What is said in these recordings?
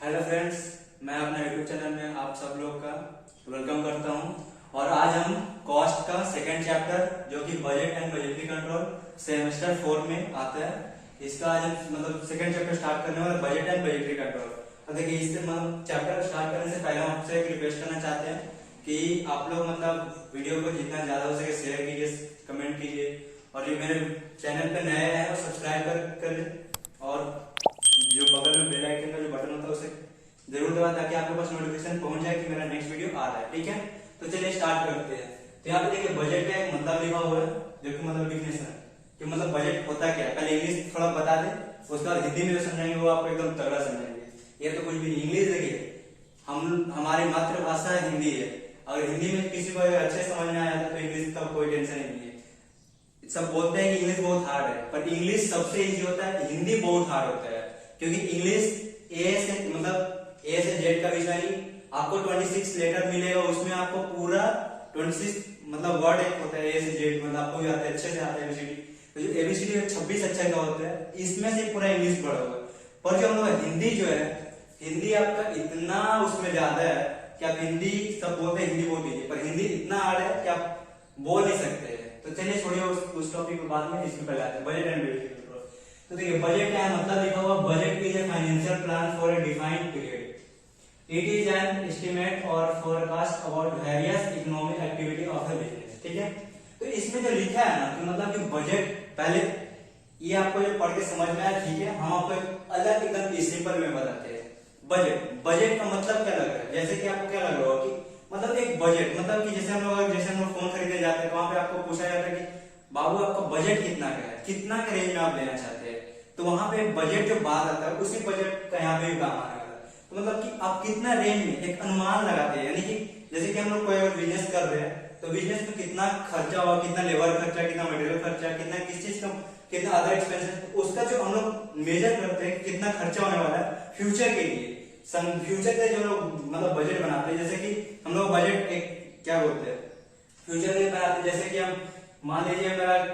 Hello friends, मैं अपने YouTube channel में आप सब लोग का वेलकम करता हूं। और आज हम कॉस्ट का सेकंड चैप्टर जो कि budget and budgetary control semester 4 में आता है, इसका आज हम सेकंड चैप्टर स्टार्ट करने वाले बजट एंड बजटरी कंट्रोल। और देखिए, इससे चैप्टर स्टार्ट करने से पहले हम आपसे एक रिक्वेस्ट करना चाहते हैं कि आप लोग वीडियो को जितना ज्यादा हो सके शेयर कीजिए, कमेंट कीजिए, और जो मेरे चैनल पे नए हैं वो सब्सक्राइब कर लें, और जो बगल में बेल आइकन का जो बटन होता है उसे जरूर दबाएं ताकि आपके पास नोटिफिकेशन पहुंच जाए कि मेरा नेक्स्ट वीडियो आ रहा है। ठीक है, तो चलिए स्टार्ट करते हैं। तो यहाँ पे देखिए, बजट का एक मतलब लिखा हुआ है जो कि डिफिनेशन है कि बजट होता क्या है। पहले इंग्लिश थोड़ा बता दें, उसके बाद हिंदी में जो समझाएंगे वो आपको एकदम तगड़ा समझाएंगे। ये तो कुछ भी नहीं, इंग्लिश देखिए, हमारी मातृभाषा हिंदी है। अगर हिंदी में किसी को अच्छे समझ में आया तो इंग्लिश का कोई टेंशन ही नहीं है। सब बोलते हैं कि इंग्लिश बहुत हार्ड है, पर इंग्लिश सबसे इजी होता है, हिंदी बहुत हार्ड होता है। क्योंकि इंग्लिश ए से जेड का विषय नहीं, आपको 26 लेटर मिलेगा, उसमें आपको पूरा 26 वर्ड एक होता है ए से जेड, आपको भी आता है, अच्छे से आता है एबीसीडी। तो जो एबीसीडी 26 अक्षर का होता है, इसमें से पूरा इंग्लिश पढ़ा हुआ है। पर जो हम लोग हिंदी जो है, हिंदी आपका इतना उसमें ज्यादा है कि आप हिंदी सब बोलते हैं, हिंदी बोल दीजिए, पर हिंदी इतना हार्ड है कि आप बोल नहीं सकते हैं। तो चलिए छोड़िए उस टॉपिक को बाद में, इसमें पहले आते हैं बजट एंड बजटरी कंट्रोल। तो देखिए, बजट क्या है, मतलब लिखा हुआ budget is a financial plan for a defined period. It is an estimate और forecast about various economic activity of a business. ठीक है, तो इसमें जो लिखा है ना कि बजट, पहले ये आपको जो पढ़ के समझ में आया, ठीक है, हम आपको एक अलग एकदम सिंपल में बताते हैं। बजट का मतलब क्या लग रहा है, जैसे कि आपको क्या लग रहा होगा कि एक बजट कि जैसे हम लोग फोन खरीदने जाते हैं तो वहां पे आपको पूछा जाता है कि बाबू आपका बजट कितना का है, कितना के रेंज में आप लेना चाहते हैं। तो वहां पे बजट जो बात आता है, उसी बजट का यहाँ पे भी काम आने वाला है। तो कि आप कितना रेंज में एक अनुमान लगाते हैं, यानी कि जैसे कि हम लोग कोई अगर बिजनेस कर रहे हैं तो बिजनेस में कितना खर्चा होगा, कितना लेबर खर्चा, कितना मटेरियल खर्चा, कितना किस चीज का, कितना अदर एक्सपेंसेस, उसका जो हम लोग मेजर करते हैं कितना खर्चा होने वाला है फ्यूचर के लिए। फ्यूचर के जो लोग बजट बनाते हैं, जैसे कि हम लोग बजट एक क्या बोलते हैं, फ्यूचर के लिए बनाते हैं। जैसे कि हम मान लीजिए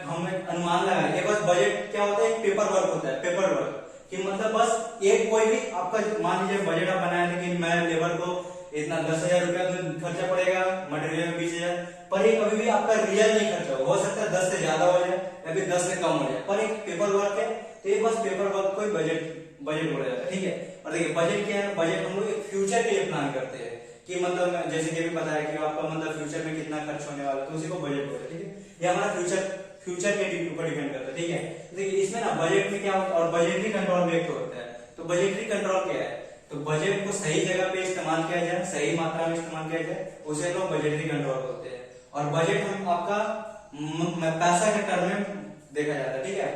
हम एक अनुमान लगाए, ये बस बजट क्या होता है, एक पेपर वर्क होता है। पेपर वर्क कि बस एक कोई भी आपका मान लीजिए बजट आप बनाया था कि मैं लेबर को इतना 10,000 रुपया तो खर्चा पड़ेगा, मटेरियल में 20,000, पर ये कभी भी आपका रियल नहीं खर्चा हो सकता है 10 से ज्यादा हो जाए या फिर 10 से कम हो जाए, पर एक पेपर वर्क है, तो ये बस पेपर वर्क को बजट बोला जाता है। ठीक है, और देखिए बजट क्या है, बजट हम लोग एक फ्यूचर के लिए प्लान करते हैं कि जैसे कि भी बताया कि आपका फ्यूचर में कितना खर्च होने वाला है, तो उसी को बजट बोलते हैं। ठीक है, ये हमारा फ्यूचर के ऊपर डिपेंड करता है। ठीक है, देखिए इसमें ना बजट में क्या होता है, और बजटरी कंट्रोल में एक होता है। तो बजटरी कंट्रोल क्या है, तो बजट को सही जगह पे इस्तेमाल किया जाए, सही मात्रा में इस्तेमाल किया जाए, उसे लोग बजटरी कंट्रोल बोलते हैं। और बजट हम आपका पैसा के टर्म में देखा जाता है। ठीक है,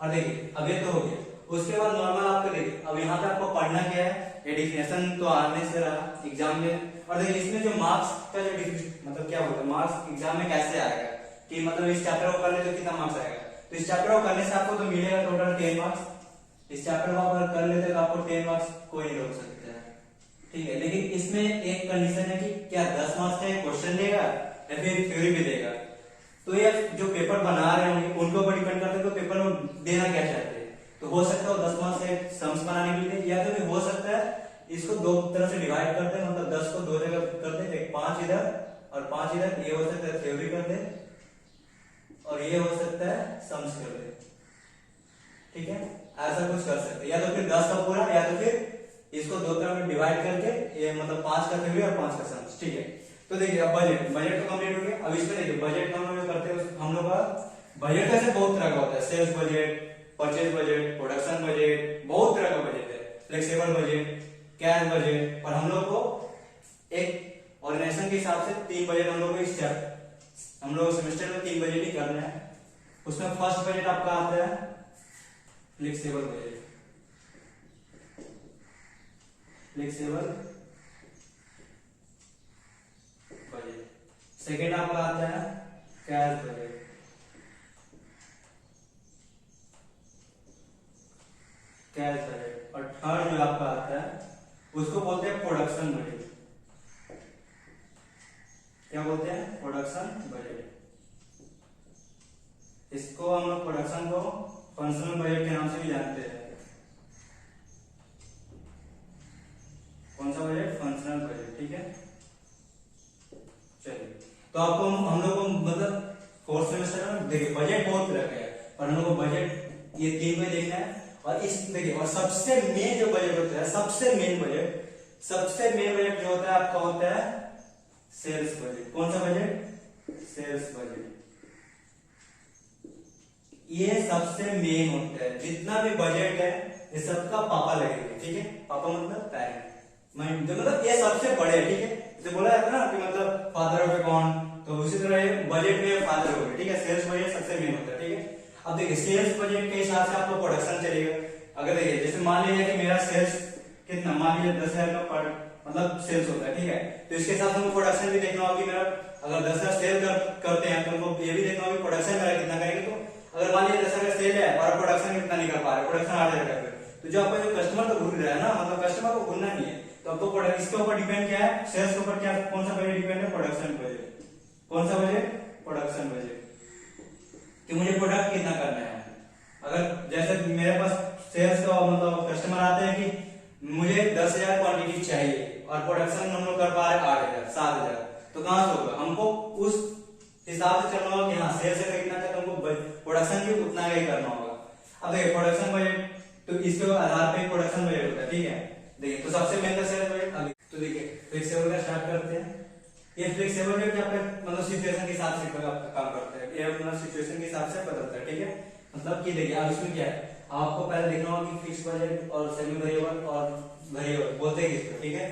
और देखिए अब ये तो हो गया, उसके बाद नॉर्मल आपको देखिए, अब यहाँ पे आपको पढ़ना क्या है, ये डिफिनेशन तो आने से रहा एग्जाम में। और देखिए इसमें जो मार्क्स का जो क्या होता है, मार्क्स एग्जाम में कैसे आएगा कि इस चैप्टर को कर ले तो कितना मार्क्स आएगा। तो इस चैप्टर को करने से आपको तो मिलेगा टोटल 10 मार्क्स। इस चैप्टर को अगर कर लेते तो आपको 10 मार्क्स कोई नहीं रोक सकता है। ठीक है, लेकिन इसमें एक कंडीशन है कि क्या 10 मार्क्स का क्वेश्चन देगा या फिर थ्योरी भी देगा। तो ये जो पेपर बना रहे होंगे उनके ऊपर डिपेंड करते हैं, तो पेपर में देना क्या चाहते हैं। तो हो सकता है 10 मार्क्स से सम्स बनाने के लिए, या तो भी हो सकता है इसको दो तरह से डिवाइड कर दे, 10 को दो जगह कर दे, एक 5 इधर और 5 इधर। ये हो सकता है थ्योरी कर दे, और ये हो सकता है सम्स कर दे। ठीक है, ऐसा कुछ कर सकते हैं, या तो फिर 10 का पूरा, या तो फिर इसको दो तरह में डिवाइड करके ये 5 का थ्योरी और 5 का सम्स। ठीक है, तो देखिए अब बजट तो कंप्लीट हो गया। अब इसमें देखिए बजट हम लोग करते हैं, हम लोग का बजट कैसे बहुत तरह का होता है, sales budget, purchase budget, production budget, बहुत तरह का बजट है, फ्लेक्सिबल बजट, कैश बजट। और हम लोग को एक ऑर्गेनाइजेशन के हिसाब से 3 बजट हम लोग सेमेस्टर में 3 बजट ही करना है। उसमें फर्स्ट बजट आपका आता है फ्लेक्सिबल बजट, सेकेंड आपका आता है कैश बजट, और थर्ड जो आपका आता है उसको बोलते हैं प्रोडक्शन बजट। क्या बोलते हैं, प्रोडक्शन बजट। इसको हम लोग प्रोडक्शन को फंक्शनल बजट के नाम से भी जानते हैं। तो आपको हम लोग को मतलब फोर्थ सेमेस्टर में देखिए बजट बहुत तरह का है, पर हम लोग को बजट ये 3 में देखना है। और इस देखिए और सबसे मेन जो बजट होता है, सबसे मेन बजट जो होता है आपका होता है सेल्स बजट। कौन सा बजट? Sales budget. ये सबसे मेन होता है। जितना भी बजट है ये सबका पापा लगेगा, ठीक है। पापा मतलब पेरेंट, मतलब ये सबसे बड़े है, ठीक है। जैसे बोला जाता है ना कि मतलब फादर ऑफ अकाउंट, तो उसी तरह ये बजट में फादर हो गए, ठीक है। सेल्स बजट सबसे मेन होता है, ठीक है। अब देखिए सेल्स बजट के हिसाब से आपका प्रोडक्शन चलेगा। अगर देखिए जैसे मान लीजिए कि मेरा सेल्स कितना, मान लीजिए 10,000 का पर मतलब सेल्स होता है, ठीक है। तो इसके हिसाब से हमको प्रोडक्शन भी देखना होगा कि मेरा अगर 10,000 सेल करते हैं तो हमको ये भी देखना होगा कि प्रोडक्शन मेरा कितना करेंगे। तो अगर मान लीजिए 10,000 का सेल है और प्रोडक्शन कितना नहीं कर पा रहे, प्रोडक्शन 8,000 का, तो जो आपका जो कस्टमर तो भूल रहा है ना, मतलब कस्टमर को भूलना नहीं है। तो आपको प्रोडक्ट इसके ऊपर डिपेंड क्या है, सेल्स के ऊपर क्या, कौन सा बजट डिपेंड है? Production budget. कौन सा बजट? प्रोडक्शन बजट, कि मुझे प्रोडक्ट कितना करना है। अगर जैसे मेरे पास सेल्स का मतलब कस्टमर आते हैं कि मुझे 10,000 क्वांटिटी चाहिए और प्रोडक्शन हम लोग कर पा रहे 8,000 7,000, तो कहां से होगा? हमको उस हिसाब से चलना होगा कि हाँ सेल्स का कितना था, तो हमको प्रोडक्शन भी उतना ही करना होगा। अब देखिए प्रोडक्शन बजट, तो इसके आधार पे प्रोडक्शन बजट होता है, ठीक है। देखिए तो सबसे मेन तो सेल्स बजट। तो देखिए फ्लेक्सिबल का स्टार्ट करते हैं। ये फ्लेक्सिबल बजट आपका मतलब सिचुएशन के हिसाब से काम करता है, ये मतलब सिचुएशन के हिसाब से बदलता है, ठीक है। मतलब कि देखिए अब इसमें क्या है, आपको पहले देखना होगा कि फिक्स बजट और सेमी वेरिएबल और वेरिएबल बोलते हैं किसको, ठीक है।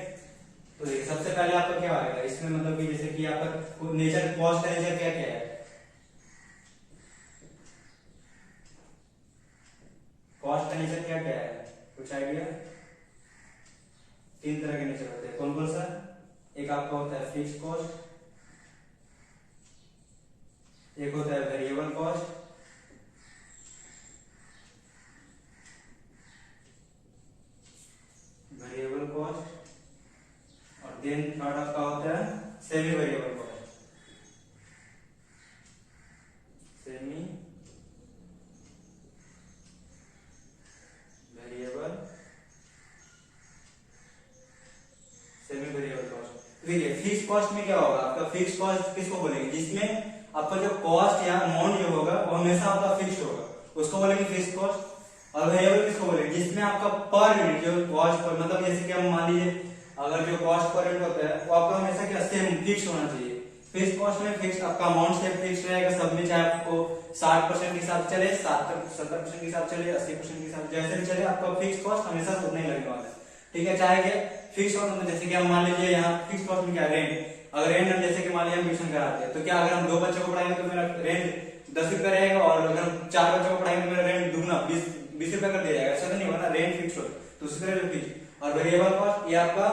तो देखिए सबसे पहले आपका क्या आएगा इसमें, मतलब कि जैसे कि आपका नेचर, कॉस्ट का नेचर क्या क्या है? कॉस्ट का नेचर क्या क्या है, कुछ आइडिया? 3 तरह के नेचर होते हैं। कौन कौन सा? एक आपका होता है फिक्स कॉस्ट, एक होता है वेरिएबल कॉस्ट, वेरिएबल कॉस्ट, और देन थर्ड आपका होता है semi variable cost. Semi variable, semi variable cost. देखिए फिक्स कॉस्ट में क्या होगा आपका, फिक्स कॉस्ट किसको बोलेंगे? जिसमें आपका जो कॉस्ट या अमाउंट जो होगा वो हमेशा आपका फिक्स होगा, उसको बोलेंगे फिक्स कॉस्ट। और वेरिएबल किसको बोलेंगे? जिसमें आपका पर यूनिट जो कॉस्ट पर, मतलब जैसे कि हम मान लीजिए अगर जो कॉस्ट पर यूनिट होता है वो आपका हमेशा क्या सेम फिक्स होना चाहिए। फिक्स कॉस्ट में फिक्स आपका अमाउंट सेम फिक्स रहेगा सब में, चाहे आपको 60% के हिसाब से चले, 70% के हिसाब से चले, 80% के हिसाब से, जैसे भी चले आपका फिक्स कॉस्ट हमेशा उतना ही लगने वाला है, ठीक है। चाहे कि फिक्स कॉस्ट में जैसे कि हम मान लीजिए यहाँ फिक्स कॉस्ट में क्या रेंट, अगर रेंट हम जैसे कि मान लीजिए हम ट्यूशन कराते हैं, तो क्या अगर हम 2 बच्चों को पढ़ाएंगे तो मेरा रेंट 10 रुपए रहेगा, और अगर हम 4 बच्चों को पढ़ाएंगे तो मेरा रेंट दुगना 20 रुपए कर दिया जाएगा, ऐसा तो नहीं होगा ना, रेंट फिक्स हो। तो उसी तरह जो फिक्स और वेरिएबल कॉस्ट, ये आपका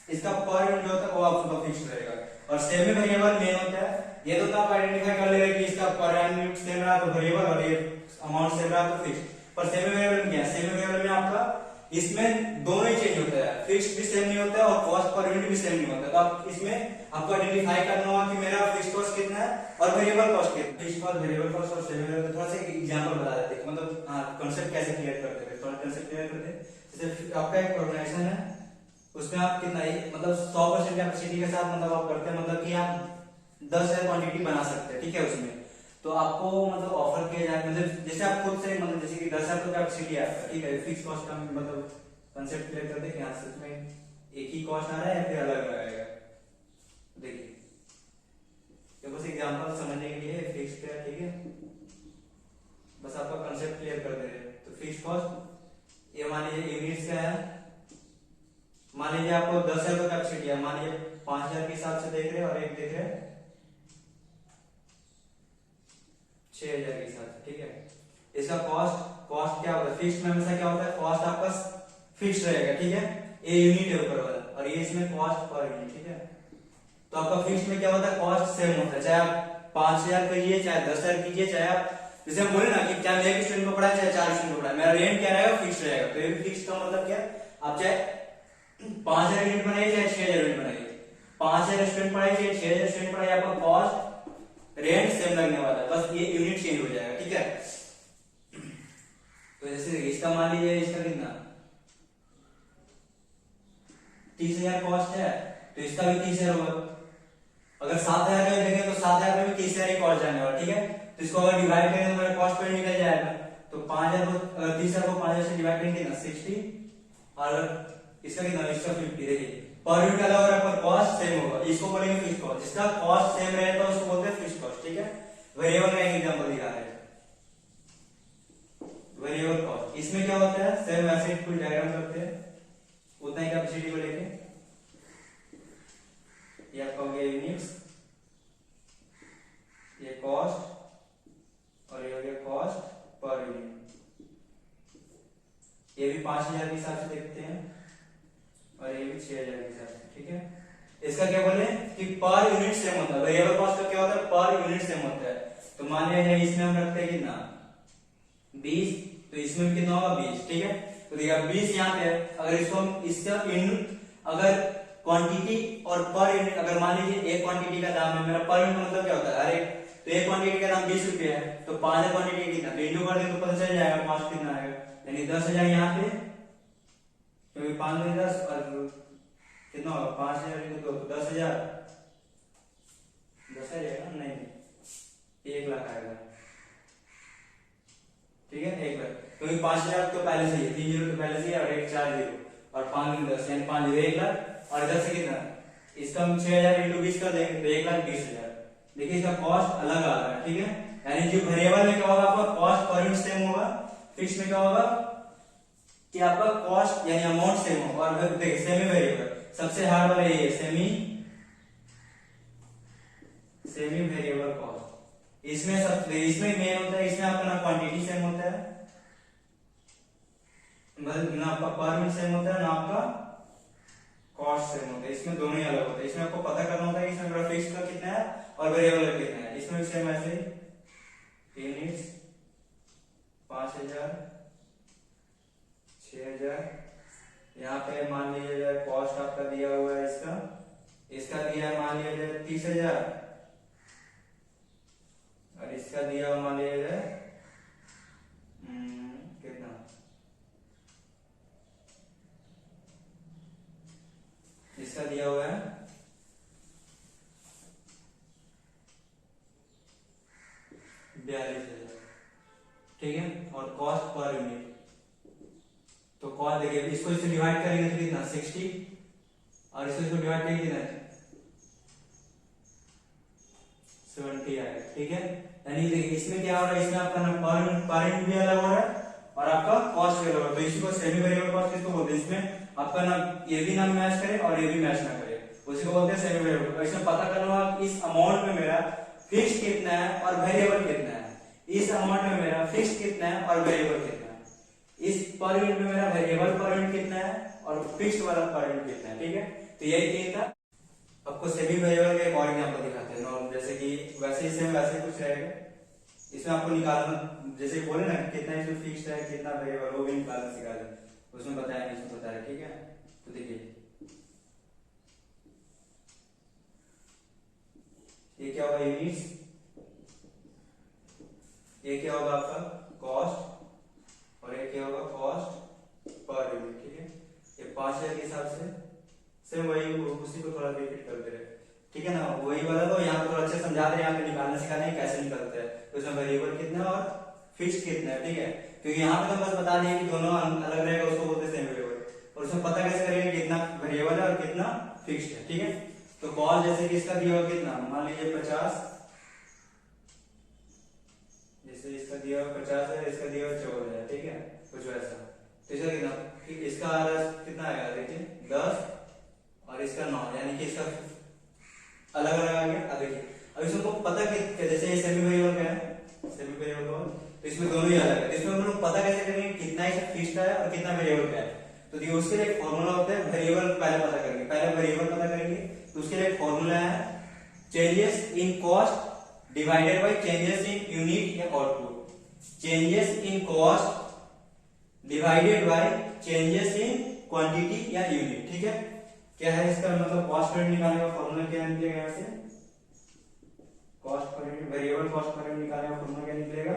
इसका पर यूनिट जो होता है वो आपका फिक्स रहेगा। और सेमी वेरिएबल मेन होता है, ये तो आप आइडेंटिफाई कर लेगा कि इसका पर यूनिट सेम रहा तो वेरिएबल और ये अमाउंट सेम रहा तो फिक्स। पर सेमी वेरिएबल में क्या है, सेमी वेरिएबल में आपका इसमें दोनों ही चेंज होता है, फिक्स भी सेम नहीं होता है और कॉस्ट पर यूनिट भी सेम नहीं होता है। तो आप इसमें आपको आइडेंटिफाई करना होगा कि मेरा फिक्स कॉस्ट कितना है और वेरिएबल कॉस्ट कितना है। फिक्स कॉस्ट, वेरिएबल कॉस्ट और सेमी वेरिएबल, थोड़ा सा एग्जांपल बता देते हैं, मतलब हां कांसेप्ट कैसे क्लियर करते हैं, थोड़ा कांसेप्ट क्लियर करते हैं। जैसे आपका एक ऑर्गेनाइजेशन है, उसमें आप कितना ही मतलब 100% कैपेसिटी के साथ मतलब आप करते हैं, मतलब कि आप 10,000 क्वांटिटी बना सकते हैं, ठीक है। उसमें तो आपको मतलब ऑफर किया जाए, मतलब जैसे आप खुद से मतलब जैसे कि 10,000 तो कैपेसिटी है आपका, ठीक है। फिक्स कॉस्ट का मतलब कंसेप्ट क्लियर करते हैं कि हाँ सच में एक ही कॉस्ट आ रहा है या फिर अलग लगाएगा। देखिए ये बस एग्जांपल समझने के लिए फिक्स क्या, ठीक है, बस आपका कंसेप्ट क्लियर कर दे रहे हैं। तो फिक्स कॉस्ट ये मान लीजिए यूनिट्स क्या है, मान लीजिए आपको 10,000 का कैपेसिटी है, मान लीजिए 5,000 के हिसाब से देख रहे हैं और एक देख रहे हैं 6,000 के हिसाब से, ठीक है। इसका कॉस्ट क्या होता है, फिक्स में हमेशा क्या होता है, कॉस्ट आपका फिक्स रहेगा, ठीक है। ये यूनिट है ऊपर वाला और ये इसमें कॉस्ट पर यूनिट, ठीक है। तो आपका फिक्स में क्या होता है, कॉस्ट सेम होता है, चाहे आप 5,000 करिए चाहे 10,000 कीजिए, चाहे आप जैसे हम बोले ना कि चाहे मैं एक स्टूडेंट को पढ़ाए चाहे 4 स्टूडेंट को पढ़ाए, मेरा रेंट क्या रहेगा, फिक्स रहेगा। तो ये फिक्स का मतलब क्या, आप चाहे 5,000 यूनिट बनाइए चाहे 6,000 यूनिट बनाइए, 5,000 स्टूडेंट पढ़ाइए चाहे 6,000 स्टूडेंट पढ़ाइए, आपका कॉस्ट रेंट सेम लगने वाला है, बस ये यूनिट चेंज हो जाएगा, ठीक है। तो जैसे इसका मान लीजिए इसका कितना 30,000 कॉस्ट है, तो इसका भी 30,000 होगा। अगर 7,000 में देखें तो 7,000 में 30,000 ही कॉस्ट जाने वाला, ठीक है। तो इसको अगर डिवाइड करें तो मेरा कॉस्ट पर निकल जाएगा। तो 5,000 को 30,000 को 5,000 से डिवाइड करेंगे ना 60, और इसका कितना, इसका 50। देखिए पर यूनिट अलग हो रहा है पर कॉस्ट सेम होगा, इसको बोलेंगे फिक्स्ड कॉस्ट। जिसका कॉस्ट सेम रहेगा तो उसको बोलते हैं फिक्स्ड कॉस्ट, ठीक है। वेरिएबल का एक एग्जांपल दिखा रहे हैं, वेरिएबल कॉस्ट। इसमें क्या होता है, सेम वैसे कुछ डायग्राम करते हैं उतना ही कैपेसिटी को लेके, ये आपका हो गया यूनिट्स, ये कॉस्ट, और ये हो गया कॉस्ट पर यूनिट। ये भी 5,000 के हिसाब से देखते हैं और ये भी 6,000 के हिसाब से, ठीक है। इसका क्या बोले कि पर यूनिट सेम होता है। वेरिएबल कॉस्ट का क्या होता है, पर यूनिट सेम होता है। तो मान लिया इसमें हम रखते हैं कितना 20, तो इसमें भी कितना होगा 20, ठीक है। तो देखिए 20 यहाँ पे है, अगर इसको हम इसका इन अगर क्वांटिटी और पर यूनिट, अगर मान लीजिए एक क्वांटिटी का दाम है मेरा, पर यूनिट मतलब क्या होता है, अरे तो एक क्वांटिटी का दाम 20 रुपया है, तो 5 क्वांटिटी कितना, तो इंटू कर दें तो पता चल जाएगा कॉस्ट कितना आएगा, यानी 10,000 यहाँ पे, क्योंकि 5 में 10 और कितना होगा 5,000 तो 10,000, 10,000 नहीं 1 लाख आएगा, ठीक है 1 लाख, क्योंकि 5,000 तो पहले से ही है, 3 जीरो तो पहले से ही है और 1 4 जीरो और 5 में 10 यानी 5 जीरो 1 लाख, और इधर से कितना, इसका हम 6,000 इंटू 20 कर देंगे तो 1,20,000। देखिए इसका कॉस्ट अलग आ रहा है, ठीक है। यानी जो वेरिएबल में क्या होगा आपका कॉस्ट पर यूनिट सेम होगा, फिक्स में क्या होगा कि आपका कॉस्ट यानी अमाउंट सेम होगा। और देखिए सेमी वेरिएबल सबसे हार्ड वाला ये है, सेमी वेरिएबल कॉस्ट। इसमें मेन होता है, इसमें आपका ना क्वांटिटी सेम होता है, ना आपका पर यूनिट सेम होता है, ना आपका कॉस्ट सेम होता है, इसमें दोनों ही अलग होते हैं। इसमें आपको पता करना होता है कि इसमें मेरा फिक्स का कितना है और वेरिएबल का कितना है। इसमें भी सेम ऐसे यूनिट्स 5,000 6,000, यहाँ पे मान लीजिए जाए कॉस्ट आपका दिया हुआ है, इसका दिया है मान लिया जाए 30,000 और इसका दिया हुआ मान लिया जाए कितना, इसका दिया हुआ है 42,000, ठीक है। और कॉस्ट पर यूनिट, तो कॉस्ट देखिए इसको इससे डिवाइड करेंगे तो कितना 60 और इसको डिवाइड करेंगे कितना 70 आएगा, ठीक है। यानी देखिए इसमें क्या हो रहा है, इसमें आपका ना पर यूनिट भी अलग हो रहा है और आपका कॉस्ट भी अलग हो रहा है, तो इसी को सेमी वेरिएबल कॉस्ट किसको बोलते हैं, इसमें आपका ना ये भी ना मैच करे और ये भी मैच ना करे, उसी को बोलते हैं सेमी वेरिएबल। इसमें पता करना होगा इस अमाउंट में मेरा फिक्स कितना है और वेरिएबल कितना है, इस अमाउंट में मेरा फिक्स कितना है और वेरिएबल कितना है, इस पर यूनिट में मेरा वेरिएबल पर यूनिट कितना है और फिक्स्ड वाला पर यूनिट कितना है, ठीक है। तो यही तीन था। आपको सेमी वेरिएबल का एक और एग्जांपल दिखाते हैं नॉर्मल, जैसे कि वैसे ही सेम वैसे कुछ रहेगा, इसमें आपको निकालना जैसे बोले ना कितना इसमें फिक्स्ड है कितना वेरिएबल, वो भी निकालना सिखा दें, उसमें बताया नहीं, इसमें बताया, ठीक है। तो देखिए ये क्या होगा यूनिट्स, ये क्या होगा आपका कॉस्ट और ये क्या होगा कॉस्ट पर यूनिट, ठीक है। ये 5,000 के हिसाब से सेम वही उसी को थोड़ा रिपीट करते रहे, ठीक है ना। वही वाला तो यहाँ पे थोड़ा अच्छे समझा दे, यहाँ पे निकालना सिखा दें कैसे निकलता है, तो इसमें वेरिएबल कितना है और फिक्स कितना है, ठीक है। क्योंकि यहाँ पे तो बस बता दें कि दोनों अलग रहेगा, उसको बोलते हैं सेमी वेरिएबल, और उसमें पता कैसे करेंगे कितना वेरिएबल है और कितना फिक्स्ड है, ठीक है। तो कॉस्ट जैसे कि इसका दिया हुआ कितना, मान लीजिए 50, जैसे इसका दिया हुआ 50 है, इसका दिया हुआ 14 है, ठीक है, कुछ वैसा। तो इसका कितना, इसका कितना आएगा देखिए 10 और इसका 9, यानी कि इसका अलग अलग आ गया। अब देखिए अब इसको पता कि जैसे ये सेमी वेरिएबल का है, सेमी वेरिएबल का, तो इसमें दोनों ही अलग है, तो इसमें हम लोग पता कैसे करेंगे कितना इसका फिक्स्ड है और कितना वेरिएबल का है। तो देखिए उसके लिए एक फॉर्मूला होता है, वेरिएबल पहले पता करेंगे, पहले वेरिएबल पता करेंगे, तो उसके लिए एक फॉर्मूला है changes in cost divided by changes in unit या output, changes in cost divided by changes in quantity या यूनिट, ठीक है। क्या है इसका मतलब कॉस्ट पर यूनिट निकालने का फॉर्मूला क्या निकलेगा, यहाँ से cost per unit variable cost per unit निकालने का फॉर्मूला क्या निकलेगा,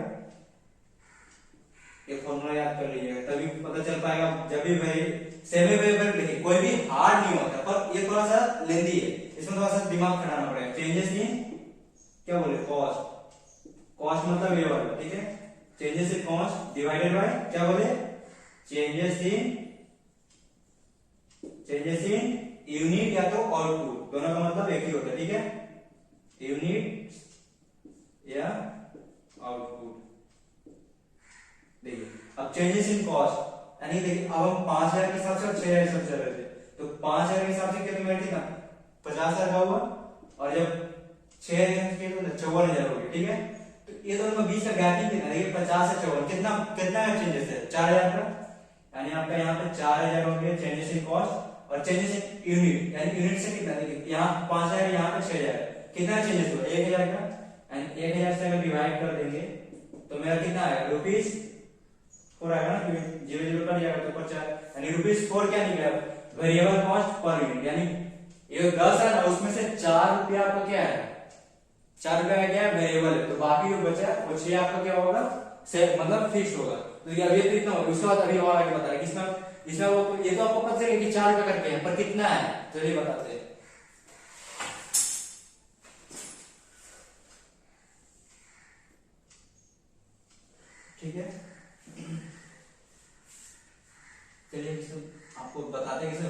ये फॉर्मूला याद कर लीजिएगा, तभी पता चल पाएगा। जब भी सेमी वेरिएबल देखिए कोई भी हार्ड नहीं होता, पर ये थोड़ा सा लेंदी है, इसमें थोड़ा सा दिमाग खटाना पड़ेगा। चेंजेस इन क्या बोले कॉस्ट, कॉस्ट मतलब ये वाला, ठीक है। Changes in cost divided bye क्या बोले, चेंजेस इन यूनिट या तो आउटपुट, दोनों का मतलब एक ही होता है, ठीक है। यूनिट या आउटपुट। देखिए अब चेंजेस इन कॉस्ट यानी देखिए अब हम 5000 के हिसाब से और 6000 के हिसाब से चल रहे थे, तो 5000 के हिसाब से कितना मिनट कितना 50,000 का हुआ, और जब 6000 के तो 54,000 हो गया, ठीक है। तो ये दोनों का बीच का गैपिंग कितना, देखिए 50 से 54 कितना कितना चेंजेस है 4000 का, यानी आपका यहाँ पे 4000 हो गया चेंजेस इन कॉस्ट। और चेंजेस इन यूनिट यानी यूनिट से कितना, देखिए यहाँ 5000 यहाँ पे 6000, कितना चेंजेस हुआ 1000 का, यानी 1000 से अगर डिवाइड कर देंगे तो मेरा कितना आएगा रुपीज 4 आएगा ना, 0 का लिया तो 50, यानी रुपीज 4 क्या निकला वेरिएबल कॉस्ट पर यूनिट। यानी ये 10 है ना, उसमें से 4 रुपया आपका क्या है, 4 रुपया क्या है वेरिएबल है, तो बाकी जो बचा वो 6 आपका क्या होगा मतलब फिक्स होगा। तो ये अभी कितना होगा, उसके बाद अभी और आगे बता रहे किसमें, इसमें वो ये तो आपको पता चलेगा कि 4 रुपया करके है, पर कितना है चलिए बताते हैं। ठीक है, चलिए आपको बताते हैं कि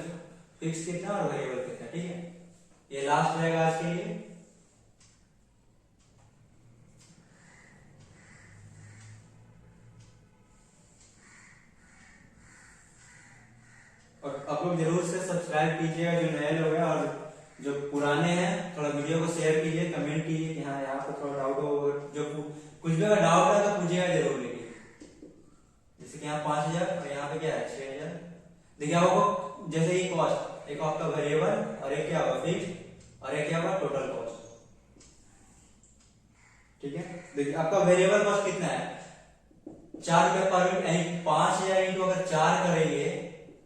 फिक्स कितना और वेरिएबल कितना, ठीक है। ये लास्ट रहेगा आज के लिए। और आप लोग जरूर से सब्सक्राइब कीजिएगा जो नए लोग हैं, और जो पुराने हैं थोड़ा वीडियो को शेयर कीजिए, कमेंट कीजिए कि हाँ यहाँ पर थोड़ा डाउट हो, जो कुछ भी अगर डाउट है तो पूछिएगा जरूर। लेकिन जैसे कि यहाँ 5000 और यहाँ पे क्या है 6000, देखिए आपको जैसे ही कॉस्ट एक आपका वेरिएबल और एक क्या होगा फिक्स और एक क्या होगा टोटल कॉस्ट, ठीक है। देखिए आपका वेरिएबल कॉस्ट कितना है 4 रुपये पर यूनिट, यानी 5000 इंटू अगर 4 करेंगे,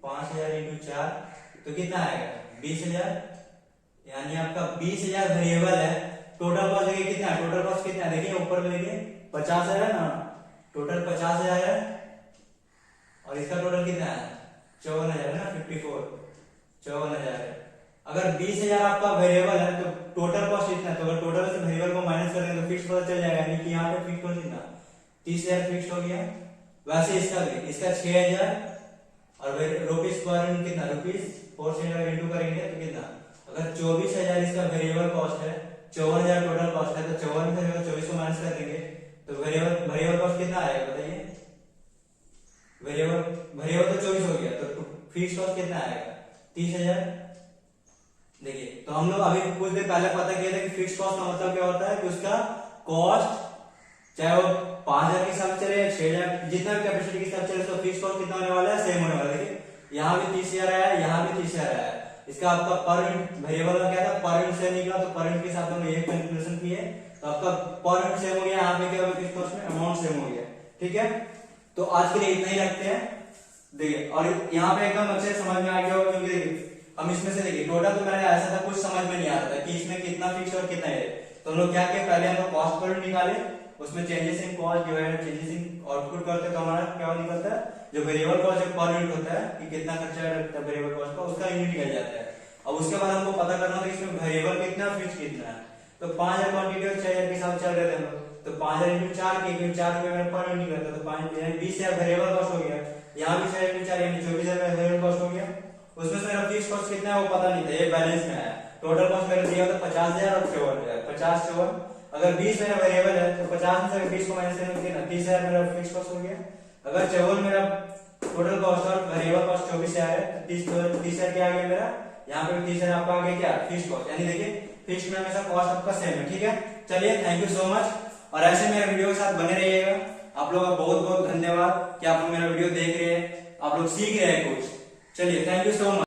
5000 इंटू 4 तो कितना आएगा 20000, यानी आपका 20000 वेरिएबल है। टोटल कॉस्ट देखिए कितना है, टोटल कॉस्ट कितना है देखिए ऊपर में देखिए 50,000 है ना, टोटल 50,000 है, और इसका टोटल कितना है 54,000 है ना, 54,000 है। अगर 20,000 आपका वेरिएबल है तो टोटल कॉस्ट कितना है, तो अगर टोटल से वेरिएबल को माइनस करेंगे तो फिक्स पता चल जाएगा, यानी कि यहाँ पे फिक्स कॉस्ट कितना 30,000 फिक्स हो गया। वैसे इसका भी इसका 6,000 और रुपीज पर यूनिट कितना रुपीज 4 से अगर इंटू करेंगे तो कितना, अगर 24,000 इसका वेरिएबल कॉस्ट है, 54,000 टोटल कॉस्ट है, तो 54 से अगर 24 को माइनस कर देंगे तो वेरिएबल कॉस्ट कितना आएगा बताइए, वेरिएबल तो 24 हो गया, तो फिक्स कॉस्ट कितना आएगा 30,000। देखिए तो हम लोग अभी कुछ देर पहले पता किया था कि फिक्स कॉस्ट का मतलब क्या होता है कि उसका कॉस्ट चाहे वो 5,000 के हिसाब से चले या 6,000 जितना भी कैपेसिटी के हिसाब से चले, तो फिक्स कॉस्ट कितना होने वाला है सेम होने वाला है। देखिए यहाँ भी 30,000 आया, यहाँ भी 30,000 आया, इसका आपका पर यूनिट वेरिएबल का क्या था पर यूनिट से निकला, तो पर यूनिट के हिसाब से हम ये कैलकुलेशन किए, तो आपका पर यूनिट सेम हो गया, यहाँ पे क्या होगा फिक्स कॉस्ट में अमाउंट सेम हो गया, ठीक है। तो आज के लिए इतना ही रखते हैं। देखिए और यहाँ पे एकदम अच्छे समझ में आ गया होगा, क्योंकि देखिए हम इसमें से देखिए टोटल तो मैंने ऐसा था कुछ समझ में नहीं आ रहा था कि इसमें कितना फिक्स और कितना है, तो हम लोग क्या किया पहले हम लोग कॉस्ट पर निकाले, उसमें changes in cost divided changes in output करते तो हमारा क्या निकलता है, जो वेरिएबल कॉस्ट जो पर यूनिट होता है कि कितना खर्चा है वेरिएबल कॉस्ट का, उसका यूनिट निकल जाता है। अब उसके बाद हमको पता करना था इसमें वेरिएबल कितना फिक्स कितना है, तो 5,000 क्वांटिटी और 6,000 के हिसाब से चल रहे थे हम लोग, तो 5,000 इंटू 4 के 4 रुपए में पर यूनिट निकलता, तो 20,000 वेरिएबल कॉस्ट हो गया, यहाँ भी 6,000 इंटू 4 यानी 24,000 वेरिएबल कॉस्ट हो गया। उसमें से मेरा फिक्स कॉस्ट कितना है वो पता नहीं था, ये बैलेंस में है। टोटल कॉस्ट मैंने दिया था 50,000 और 54,000, 50 अगर 20 मेरा वेरिएबल है तो 50 में से 20 को माइनस करेंगे कितना 30,000 मेरा फिक्स कॉस्ट हो गया। अगर 54 मेरा टोटल कॉस्ट और वेरिएबल कॉस्ट 24,000 है, 30,000 क्या आ गया मेरा, यहाँ पे 30,000 आपका आ गया क्या फिक्स कॉस्ट, यानी देखिए फिक्स में हमेशा कॉस्ट आपका सेम है, ठीक है। चलिए थैंक यू सो मच, और ऐसे मेरे वीडियो के साथ बने रहिएगा। आप लोगों का बहुत बहुत धन्यवाद कि आप लोग मेरा वीडियो देख रहे हैं, आप लोग सीख रहे हैं कुछ। चलिए थैंक यू सो मच।